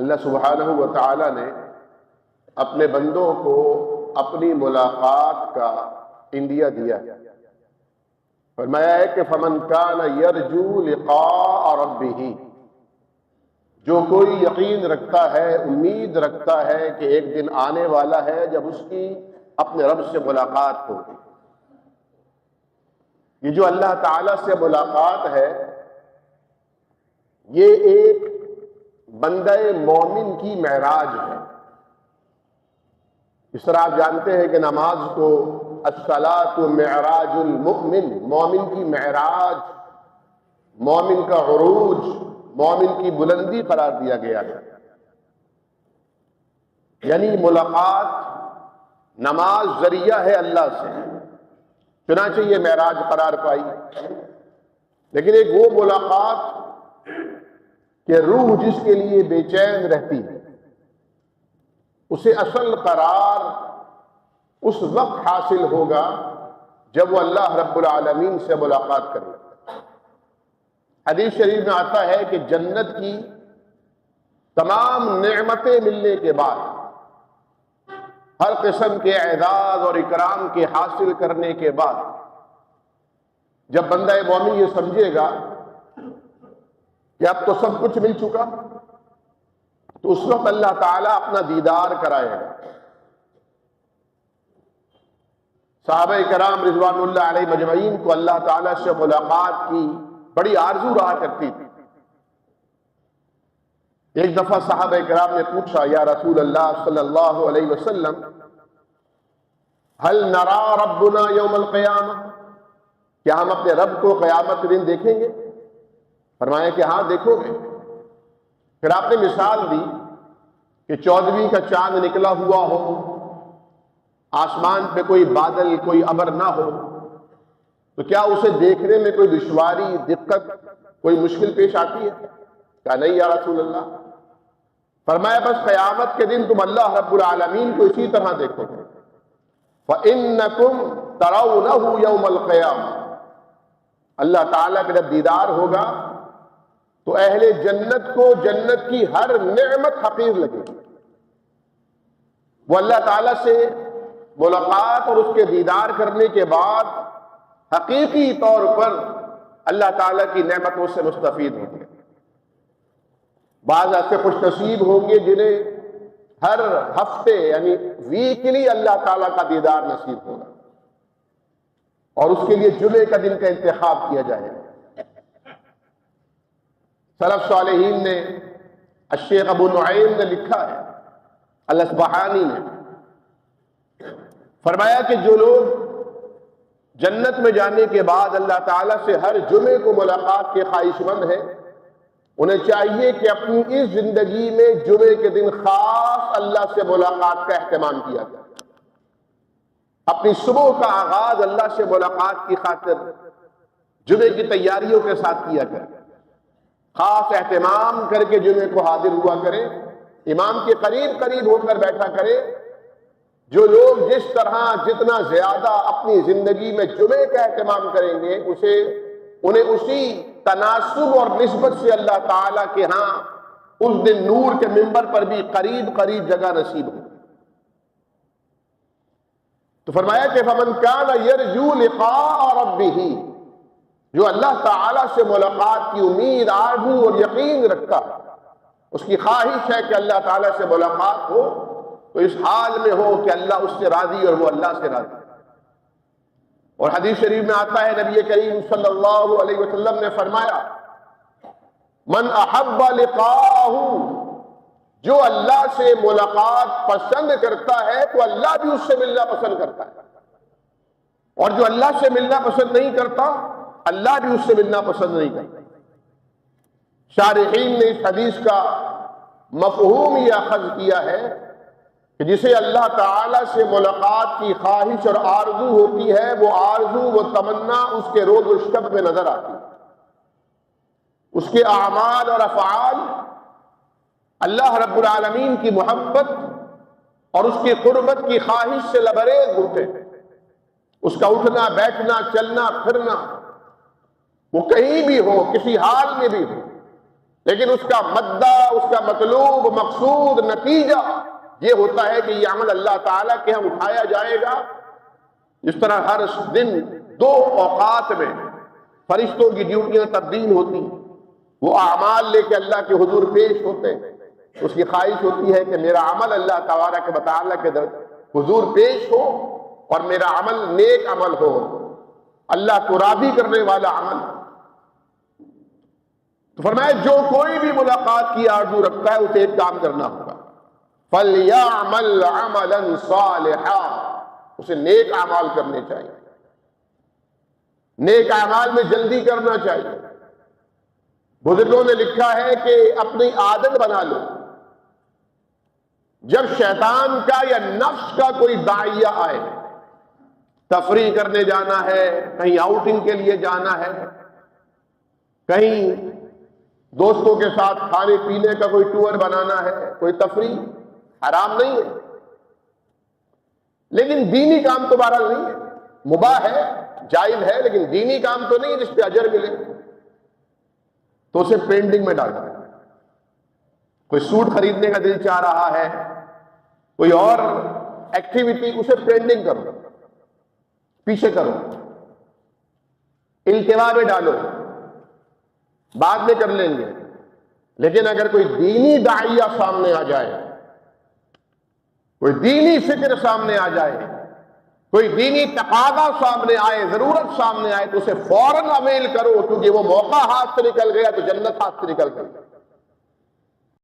اللہ سبحانہ و تعالی نے اپنے بندوں کو اپنی ملاقات کا اندیا دیا ہے۔ فرمایا ہے کہ فمن کان یرجو لقاء ربہ، جو کوئی یقین رکھتا ہے، امید رکھتا ہے کہ ایک دن آنے والا ہے جب اس کی اپنے رب سے ملاقات ہوگی۔ یہ جو اللہ تعالیٰ سے ملاقات ہے، یہ ایک بندہ مومن کی معراج ہے۔ اس طرح آپ جانتے ہیں کہ نماز کو الصلاۃ معراج المؤمن، مومن کی معراج، مومن کا عروج، مومن کی بلندی قرار دیا گیا ہے۔ یعنی ملاقات نماز ذریعہ ہے اللہ سے، چنانچہ یہ معراج قرار پائی۔ لیکن ایک وہ ملاقات کہ روح جس کے لیے بے چین رہتی ہے، اسے اصل قرار اس وقت حاصل ہوگا جب وہ اللہ رب العالمین سے ملاقات کرے۔ حدیث شریف میں آتا ہے کہ جنت کی تمام نعمتیں ملنے کے بعد، ہر قسم کے اعزاز اور اکرام کے حاصل کرنے کے بعد، جب بندہ مومن یہ سمجھے گا کہ اب تو سب کچھ مل چکا، تو اس وقت اللہ تعالیٰ اپنا دیدار کرائے گا۔ صحابہ کرام رضوان اللہ علیہ مجمعین کو اللہ تعالیٰ سے ملاقات کی بڑی آرزو رہا کرتی تھی۔ ایک دفعہ صحابہ کرام نے پوچھا، یا رسول اللہ صلی اللہ علیہ وسلم، هل نرى ربنا یوم القیامہ، کیا ہم اپنے رب کو قیامت کے دن دیکھیں گے؟ فرمایا کہ ہاں دیکھو گے۔ پھر آپ نے مثال دی کہ 14ویں کا چاند نکلا ہوا ہو، آسمان پہ کوئی بادل، کوئی ابر نہ ہو، تو کیا اسے دیکھنے میں کوئی دشواری، دقت، کوئی مشکل پیش آتی ہے؟ کہا نہیں یا رسول اللہ۔ فرمایا بس قیامت کے دن تم اللہ رب العالمین کو اسی طرح دیکھو گے۔ فَإِنَّكُمْ تَرَوْنَهُ يَوْمَ الْقِيَامَةِ، اللہ تعالیٰ کا جب دیدار ہوگا تو اہل جنت کو جنت کی ہر نعمت حقیر لگے گی۔ وہ اللہ تعالیٰ سے ملاقات اور اس کے دیدار کرنے کے بعد حقیقی طور پر اللہ تعالیٰ کی نعمتوں سے مستفید ہوں گے۔ بعض ایسے خوش نصیب ہوں گے جنہیں ہر ہفتے یعنی ویکلی اللہ تعالیٰ کا دیدار نصیب ہوگا، اور اس کے لیے جمعے کا دن کا انتخاب کیا جائے گا۔ سلف صالحین نے، الشیخ ابو نعیم نے لکھا ہے، الاصبہانی نے فرمایا کہ جو لوگ جنت میں جانے کے بعد اللہ تعالیٰ سے ہر جمعے کو ملاقات کے خواہش مند ہیں، انہیں چاہیے کہ اپنی اس زندگی میں جمعے کے دن خاص اللہ سے ملاقات کا اہتمام کیا جائے۔ اپنی صبح کا آغاز اللہ سے ملاقات کی خاطر جمعے کی تیاریوں کے ساتھ کیا جائے، خاص اہتمام کر کے جمعے کو حاضر ہوا کرے، امام کے قریب قریب ہو کر بیٹھا کرے۔ جو لوگ جس طرح جتنا زیادہ اپنی زندگی میں جمعے کا اہتمام کریں گے، انہیں اسی تناسب اور نسبت سے اللہ تعالیٰ کے ہاں اس دن نور کے منبر پر بھی قریب قریب جگہ نصیب ہو۔ تو فرمایا کہ فمن کان یرجو لقاء ربہ، جو اللہ تعالیٰ سے ملاقات کی امید، آرزو اور یقین رکھتا ہے، اس کی خواہش ہے کہ اللہ تعالیٰ سے ملاقات ہو، تو اس حال میں ہو کہ اللہ اس سے راضی اور وہ اللہ سے راضی۔ اور حدیث شریف میں آتا ہے، نبی کریم صلی اللہ علیہ وسلم نے فرمایا، من احب لقاءہ، جو اللہ سے ملاقات پسند کرتا ہے تو اللہ بھی اس سے ملنا پسند کرتا ہے، اور جو اللہ سے ملنا پسند نہیں کرتا، اللہ بھی اس سے ملنا پسند نہیں کرتا۔ شارحین نے اس حدیث کا مفہوم یہ اخذ کیا ہے کہ جسے اللہ تعالیٰ سے ملاقات کی خواہش اور آرزو ہوتی ہے، وہ آرزو، وہ تمنا اس کے روز و شب میں نظر آتی ہے۔ اس کے اعمال اور افعال اللہ رب العالمین کی محبت اور اس کی قربت کی خواہش سے لبریز ہوتے ہیں۔ اس کا اٹھنا، بیٹھنا، چلنا، پھرنا، وہ کہیں بھی ہو، کسی حال میں بھی ہو، لیکن اس کا مدہ، اس کا مطلوب، مقصود، نتیجہ یہ ہوتا ہے کہ یہ عمل اللہ تعالیٰ کے ہم اٹھایا جائے گا. جس طرح ہر دن 2 اوقات میں فرشتوں کی ڈیوٹیاں تبدیل ہوتی ہیں، وہ اعمال لے کے اللہ کے حضور پیش ہوتے ہیں. اس کی خواہش ہوتی ہے کہ میرا عمل اللہ تبارک و تعالیٰ کے حضور پیش ہو اور میرا عمل نیک عمل ہو، اللہ کو راضی کرنے والا عمل. تو فرمایا جو کوئی بھی ملاقات کی آرزو رکھتا ہے اسے ایک کام کرنا ہوگا، فَلْيَعْمَلْ عَمَلًا صَالِحًا، اسے نیک اعمال کرنے چاہیے، نیک اعمال میں جلدی کرنا چاہیے. بزرگوں نے لکھا ہے کہ اپنی عادت بنا لو، جب شیطان کا یا نفس کا کوئی داعیہ آئے، تفریح کرنے جانا ہے، کہیں آؤٹنگ کے لیے جانا ہے، کہیں دوستوں کے ساتھ کھانے پینے کا کوئی ٹور بنانا ہے، کوئی تفریح، حرام نہیں ہے، لیکن دینی کام تو بہرحال نہیں ہے، مباح ہے، جائز ہے، لیکن دینی کام تو نہیں ہے جس پہ اجر ملے، تو اسے پینڈنگ میں ڈالنا. کوئی سوٹ خریدنے کا دل چاہ رہا ہے، کوئی اور ایکٹیویٹی، اسے پینڈنگ کرو، پیچھے کرو، التوا میں ڈالو، بعد میں کر لیں گے. لیکن اگر کوئی دینی داعیہ سامنے آ جائے، کوئی دینی فکر سامنے آ جائے، کوئی دینی تقاضا سامنے آئے، ضرورت سامنے آئے، تو اسے فوراً عمل کرو، کیونکہ وہ موقع ہاتھ سے نکل گیا تو جنت ہاتھ سے نکل گئی.